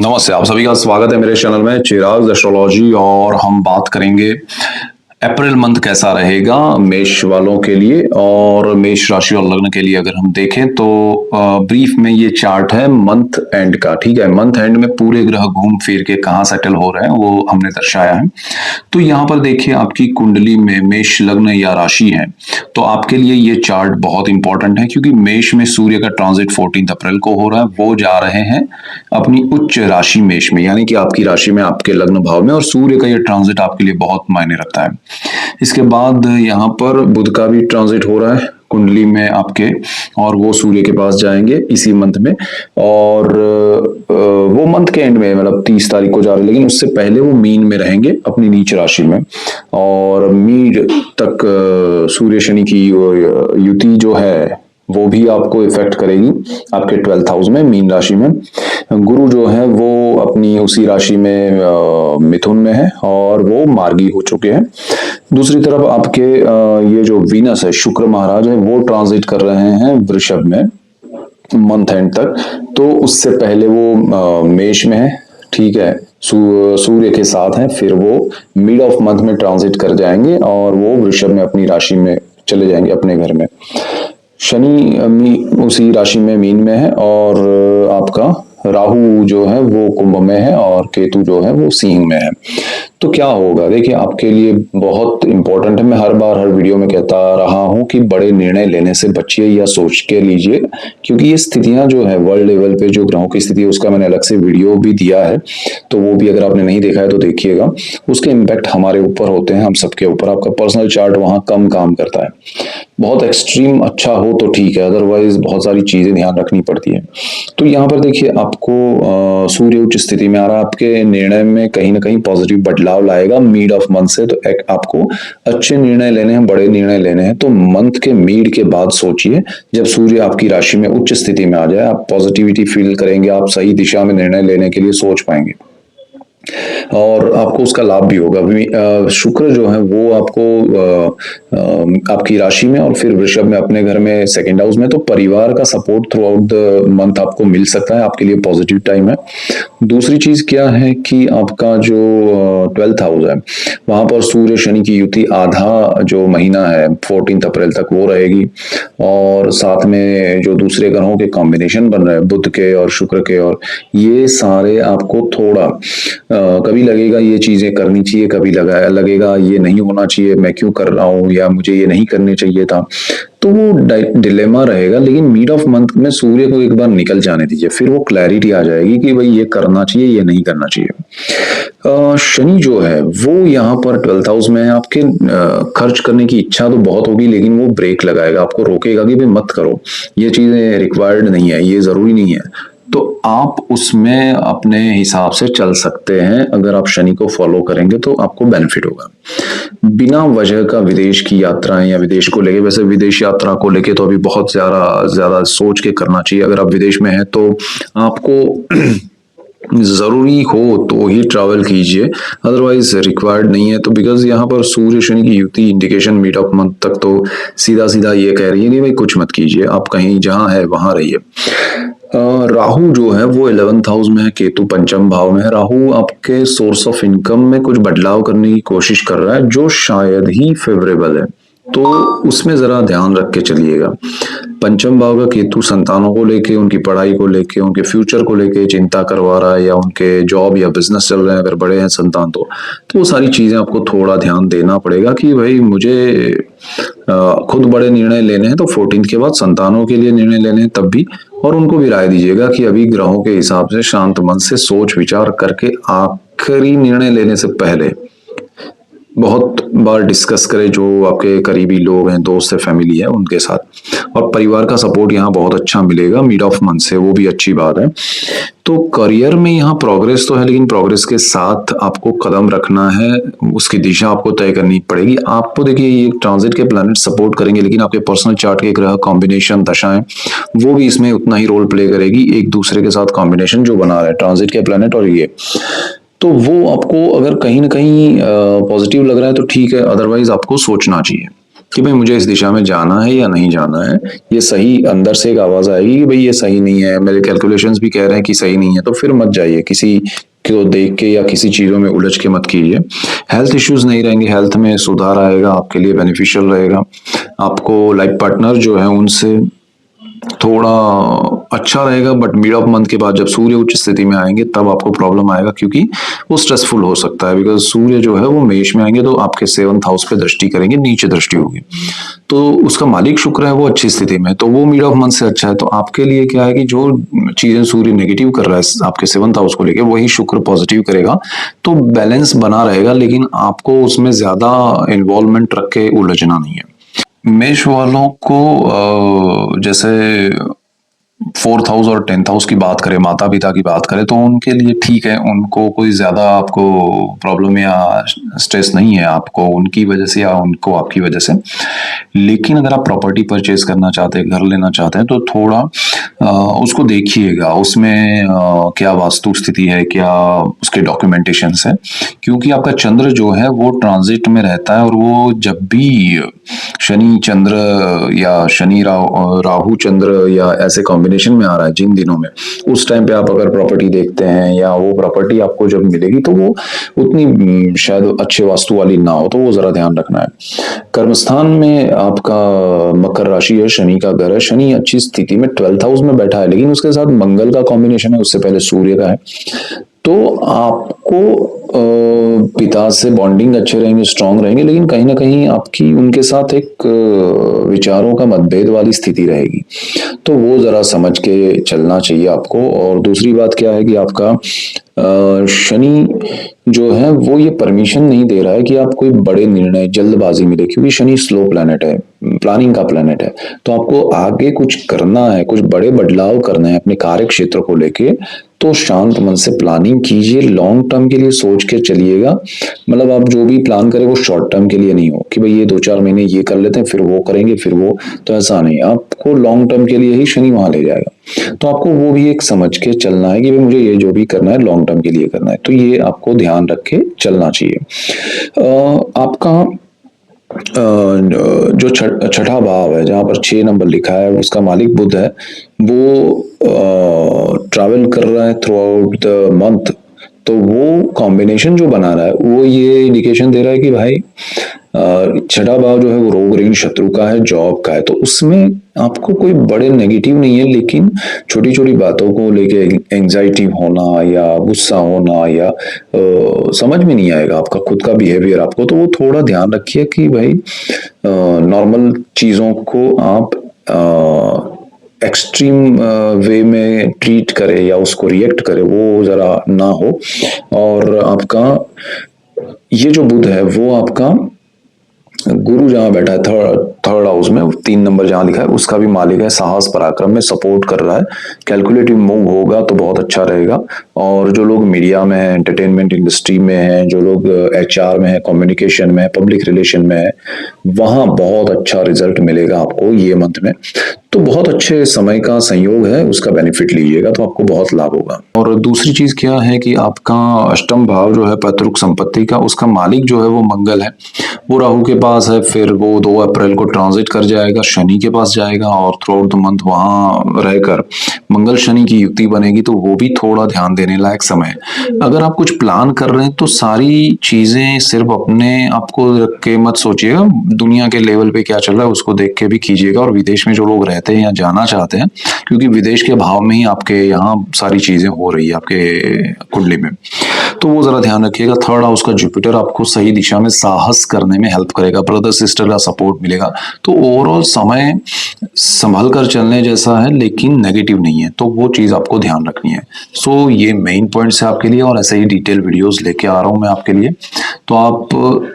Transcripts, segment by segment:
नमस्ते, आप सभी का स्वागत है मेरे चैनल में चिराग एस्ट्रोलॉजी। और हम बात करेंगे अप्रैल मंथ कैसा रहेगा मेष वालों के लिए और मेष राशि और लग्न के लिए। अगर हम देखें तो ब्रीफ में ये चार्ट है मंथ एंड का। ठीक है, मंथ एंड में पूरे ग्रह घूम फिर के कहाँ सेटल हो रहे हैं वो हमने दर्शाया है। तो यहाँ पर देखिए, आपकी कुंडली में मेष लग्न या राशि है तो आपके लिए ये चार्ट बहुत इंपॉर्टेंट है, क्योंकि मेष में सूर्य का ट्रांजिट 14 अप्रैल को हो रहा है। वो जा रहे हैं अपनी उच्च राशि मेष में, यानी कि आपकी राशि में, आपके लग्न भाव में, और सूर्य का ये ट्रांजिट आपके लिए बहुत मायने रखता है। इसके बाद यहाँ पर बुध का भी ट्रांजिट हो रहा है कुंडली में आपके, और वो सूर्य के पास जाएंगे इसी मंथ में। और वो मंथ के एंड में, मतलब 30 तारीख को जा रहे हैं, लेकिन उससे पहले वो मीन में रहेंगे अपनी नीच राशि में। और मीन तक सूर्य शनि की युति जो है वो भी आपको इफेक्ट करेगी आपके 12th हाउस में, मीन राशि में। गुरु जो है वो अपनी उसी राशि में मिथुन में है और वो मार्गी हो चुके हैं। दूसरी तरफ आपके ये जो वीनस है, शुक्र महाराज है, वो ट्रांजिट कर रहे हैं वृषभ में मंथ एंड तक। तो उससे पहले वो मेष में है, ठीक है, सूर्य के साथ हैं, फिर वो मिड ऑफ मंथ में ट्रांजिट कर जाएंगे और वो वृषभ में अपनी राशि में चले जाएंगे अपने घर में। शनि उसी राशि में मीन में है, और आपका राहु जो है वो कुंभ में है, और केतु जो है वो सिंह में है। तो क्या होगा, देखिए आपके लिए बहुत इंपॉर्टेंट है। मैं हर बार हर वीडियो में कहता रहा हूं कि बड़े निर्णय लेने से बचिए या सोच के लीजिए, क्योंकि ये स्थितियां जो है वर्ल्ड लेवल पे, जो ग्रहों की स्थिति है उसका मैंने अलग से वीडियो भी दिया है, तो वो भी अगर आपने नहीं देखा है तो देखिएगा। उसके इम्पैक्ट हमारे ऊपर होते हैं, हम सबके ऊपर। आपका पर्सनल चार्ट वहां कम काम करता है। बहुत एक्सट्रीम अच्छा हो तो ठीक है, अदरवाइज बहुत सारी चीजें ध्यान रखनी पड़ती है। तो यहाँ पर देखिए, आपको सूर्य उच्च स्थिति में आ रहा है, आपके निर्णय में कहीं ना कहीं पॉजिटिव बदलाव लाएगा मिड ऑफ मंथ से। तो आपको अच्छे निर्णय लेने हैं, बड़े निर्णय लेने हैं, तो मंथ के मिड के बाद सोचिए। जब सूर्य आपकी राशि में उच्च स्थिति में आ जाए, आप पॉजिटिविटी फील करेंगे, आप सही दिशा में निर्णय लेने के लिए सोच पाएंगे और आपको उसका लाभ भी होगा। शुक्र जो है वो आपको आपकी राशि में और फिर वृषभ में अपने घर में सेकंड हाउस में, तो परिवार का support through out the month आपको मिल सकता है, आपके लिए पॉजिटिव टाइम है। दूसरी चीज क्या है कि आपका जो 12th हाउस है, वहां पर सूर्य शनि की युति आधा जो महीना है 14 अप्रैल तक वो रहेगी। और साथ में जो दूसरे ग्रहों के कॉम्बिनेशन बन रहे हैं, बुध के और शुक्र के, और ये सारे आपको थोड़ा कभी लगेगा ये चीजें करनी चाहिए, कभी लगेगा ये नहीं होना चाहिए, मैं क्यों कर रहा हूँ, या मुझे ये नहीं करने चाहिए था। तो वो डिलेमा रहेगा। लेकिन मिड ऑफ मंथ में सूर्य को एक बार निकल जाने दीजिए, फिर वो क्लैरिटी आ जाएगी कि भाई ये करना चाहिए, ये नहीं करना चाहिए। शनि जो है वो यहाँ पर 12th हाउस में है। आपके खर्च करने की इच्छा तो बहुत होगी, लेकिन वो ब्रेक लगाएगा, आपको रोकेगा कि भाई मत करो, ये चीजें रिक्वायर्ड नहीं है, ये जरूरी नहीं है। तो आप उसमें अपने हिसाब से चल सकते हैं। अगर आप शनि को फॉलो करेंगे तो आपको बेनिफिट होगा। बिना वजह का विदेश की यात्राएं या विदेश को लेके, वैसे विदेश यात्रा को लेके तो अभी बहुत ज्यादा ज्यादा सोच के करना चाहिए। अगर आप विदेश में हैं तो आपको जरूरी हो तो ही ट्रैवल कीजिए, अदरवाइज रिक्वायर्ड नहीं है। तो बिकॉज यहाँ पर सूर्य शनि की युति इंडिकेशन मिड ऑफ मंथ तक तो सीधा सीधा ये कह रही है कि भाई कुछ मत कीजिए, आप कहीं जहां है वहां रहिए। राहु जो है वो 11th हाउस में है, केतु पंचम भाव में है। राहु आपके सोर्स ऑफ इनकम में कुछ बदलाव करने की कोशिश कर रहा है, जो शायद ही फेवरेबल है, तो उसमें जरा ध्यान रख के चलिएगा। पंचम भाव का केतु संतानों को लेके, उनकी पढ़ाई को लेके, उनके फ्यूचर को लेके चिंता करवा रहा है, या उनके जॉब या बिजनेस चल रहे हैं अगर बड़े हैं संतान तो वो सारी चीजें आपको थोड़ा ध्यान देना पड़ेगा कि भाई मुझे खुद बड़े निर्णय लेने हैं तो 14 के बाद संतानों के लिए निर्णय लेने हैं तब भी। और उनको भी राय दीजिएगा कि अभी ग्रहों के हिसाब से शांत मन से सोच विचार करके आखिरी निर्णय लेने से पहले बहुत बार डिस्कस करें, जो आपके करीबी लोग हैं, दोस्त है, फैमिली है, उनके साथ। और परिवार का सपोर्ट यहाँ बहुत अच्छा मिलेगा मिड ऑफ मंथ से, वो भी अच्छी बात है। तो करियर में यहाँ प्रोग्रेस तो है, लेकिन प्रोग्रेस के साथ आपको कदम रखना है, उसकी दिशा आपको तय करनी पड़ेगी। आपको देखिए ये ट्रांजिट के प्लैनेट सपोर्ट करेंगे, लेकिन आपके पर्सनल चार्ट के ग्रह कॉम्बिनेशन, दशाएं, वो भी इसमें उतना ही रोल प्ले करेगी। एक दूसरे के साथ कॉम्बिनेशन जो बना रहा है ट्रांजिट के प्लैनेट और ये, तो वो आपको अगर कहीं ना कहीं पॉजिटिव लग रहा है तो ठीक है, अदरवाइज आपको सोचना चाहिए। कि भाई मुझे इस दिशा में जाना है या नहीं जाना है। ये सही अंदर से एक आवाज आएगी कि भाई ये सही नहीं है, मेरे कैलकुलेशंस भी कह रहे हैं कि सही नहीं है, तो फिर मत जाइए, किसी को देख के या किसी चीजों में उलझ के मत कीजिए। हेल्थ इश्यूज नहीं रहेंगे, हेल्थ में सुधार आएगा, आपके लिए बेनिफिशियल रहेगा। आपको लाइफ पार्टनर जो है उनसे थोड़ा अच्छा रहेगा, बट मिड ऑफ मंथ के बाद जब सूर्य उच्च स्थिति में आएंगे तब आपको प्रॉब्लम आएगा, क्योंकि वो स्ट्रेसफुल हो सकता है। बिकॉज सूर्य जो है वो मेष में आएंगे तो आपके 7th हाउस पे दृष्टि करेंगे, नीचे दृष्टि होगी, तो उसका मालिक शुक्र है वो अच्छी स्थिति में, तो वो मिड ऑफ मंथ से अच्छा है। तो आपके लिए क्या है कि जो चीजें सूर्य नेगेटिव कर रहा है आपके 7th हाउस को लेके, वही शुक्र पॉजिटिव करेगा, तो बैलेंस बना रहेगा, लेकिन आपको उसमें ज्यादा इन्वॉल्वमेंट रख के उलझना नहीं है। मेष वालों को जैसे 4th हाउस और 10th हाउस की बात करें, माता पिता की बात करें, तो उनके लिए ठीक है, उनको कोई ज्यादा आपको प्रॉब्लम या स्ट्रेस नहीं है आपको उनकी वजह से या उनको आपकी वजह से। लेकिन अगर आप प्रॉपर्टी परचेज करना चाहते हैं, घर लेना चाहते हैं, तो थोड़ा उसको देखिएगा, उसमें क्या वास्तु स्थिति है, क्या उसके डॉक्यूमेंटेशन है, क्योंकि आपका चंद्र जो है वो ट्रांजिट में रहता है, और वो जब भी शनि चंद्र या शनि राहु चंद्र या ऐसे कॉम्बिनेशन में आ रहा है जिन दिनों में, उस टाइम पे आप अगर प्रॉपर्टी देखते हैं या वो प्रॉपर्टी आपको जब मिलेगी तो वो उतनी शायद अच्छे वास्तु वाली ना हो, तो वो जरा ध्यान रखना है। कर्मस्थान में आपका मकर राशि है, शनि का घर है, शनि अच्छी स्थिति में 12th हाउस में बैठा है, लेकिन उसके साथ मंगल का कॉम्बिनेशन है, उससे पहले सूर्य का है, तो आपको पिता से बॉन्डिंग अच्छे रहेंगे, स्ट्रांग रहेंगे, लेकिन कहीं ना कहीं आपकी उनके साथ एक विचारों का मतभेद वाली स्थिति रहेगी, तो वो जरा समझ के चलना चाहिए आपको। और दूसरी बात क्या है कि आपका शनि जो है वो ये परमिशन नहीं दे रहा है कि आप कोई बड़े निर्णय जल्दबाजी में ले, क्योंकि शनि स्लो प्लैनेट है, प्लानिंग का प्लैनेट है, तो आपको आगे कुछ करना है, कुछ बड़े बदलाव करना है अपने कार्य क्षेत्र को लेके, तो शांत मन से प्लानिंग कीजिए, लॉन्ग टर्म के लिए सोच के चलिएगा। मतलब आप जो भी प्लान करें वो शॉर्ट टर्म के लिए नहीं हो कि भाई ये 2-4 महीने ये कर लेते हैं फिर वो करेंगे फिर वो, तो ऐसा नहीं, आपको लॉन्ग टर्म के लिए ही शनि वहां ले जाएगा, तो आपको वो भी एक समझ के चलना है कि भाई मुझे ये जो भी करना है लॉन्ग टर्म के लिए करना है, तो ये आपको ध्यान रख के चलना चाहिए। आपका जो छठा भाव है जहां पर 6 नंबर लिखा है, उसका मालिक बुध है, वो ट्रैवल कर रहा है थ्रू आउट द मंथ, तो वो कॉम्बिनेशन जो बना रहा है वो ये इंडिकेशन दे रहा है कि भाई छठा भाव जो है वो रोग ऋण शत्रु का है, जॉब का है, तो उसमें आपको कोई बड़े नेगेटिव नहीं है, लेकिन छोटी छोटी बातों को लेके एंजाइटी होना या गुस्सा होना या समझ में नहीं आएगा आपका खुद का बिहेवियर आपको, तो वो थोड़ा ध्यान रखिए कि भाई नॉर्मल चीजों को आप एक्सट्रीम वे में ट्रीट करे या उसको रिएक्ट करे, वो जरा ना हो। और आपका ये जो बुध है वो आपका गुरु जहां बैठा है थर्ड हाउस में, 3 नंबर जहां लिखा है, उसका भी मालिक है, साहस पराक्रम में सपोर्ट कर रहा है, कैलकुलेटिव मूव होगा तो बहुत अच्छा रहेगा। और जो लोग मीडिया में है, एंटरटेनमेंट इंडस्ट्री में है, जो लोग HR में है, कम्युनिकेशन में है, पब्लिक रिलेशन में है, वहां बहुत अच्छा रिजल्ट मिलेगा आपको ये मंथ में, तो बहुत अच्छे समय का संयोग है, उसका बेनिफिट लीजिएगा तो आपको बहुत लाभ होगा। और दूसरी चीज क्या है कि आपका अष्टम भाव जो है पैतृक संपत्ति का, उसका मालिक जो है वो मंगल है, वो राहु के पास है, फिर वो 2 अप्रैल को ट्रांजिट कर जाएगा, शनि के पास जाएगा, और थ्रू आउट द मंथ वहां रहकर मंगल शनि की युति बनेगी, तो वो भी थोड़ा ध्यान देने लायक समय है। अगर आप कुछ प्लान कर रहे हैं तो सारी चीजें सिर्फ अपने आपको रख के मत सोचिएगा, दुनिया के लेवल पे क्या चल रहा है उसको देख के भी कीजिएगा। और विदेश में जो लोग रहते हैं या जाना चाहते हैं, क्योंकि विदेश के भाव में ही आपके यहाँ सारी चीजें हो रही है आपके कुंडली में, तो वो जरा ध्यान रखिएगा। थर्ड हाउस का जुपिटर आपको सही दिशा में साहस करने में हेल्प करेगा, ब्रदर सिस्टर का सपोर्ट मिलेगा, तो ओवरऑल समय संभल कर चलने जैसा है, लेकिन नेगेटिव नहीं है, तो वो चीज आपको ध्यान रखनी है। सो ये मेन पॉइंट्स है आपके लिए, और ऐसे ही डिटेल वीडियोस लेके आ रहा हूं मैं आपके लिए। तो आप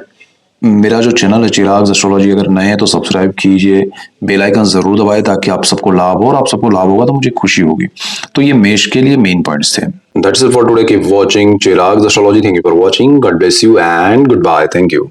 मेरा जो चैनल है चिराग एस्ट्रोलॉजी, अगर नए हैं तो सब्सक्राइब कीजिए, बेल आइकन जरूर दबाएं ताकि आप सबको लाभ हो, और आप सबको लाभ होगा तो मुझे खुशी होगी। तो ये मेष के लिए मेन पॉइंट्स थे। That's it for today, keep watching Chirag astrology. Thank you for watching, God bless you and goodbye, thank you.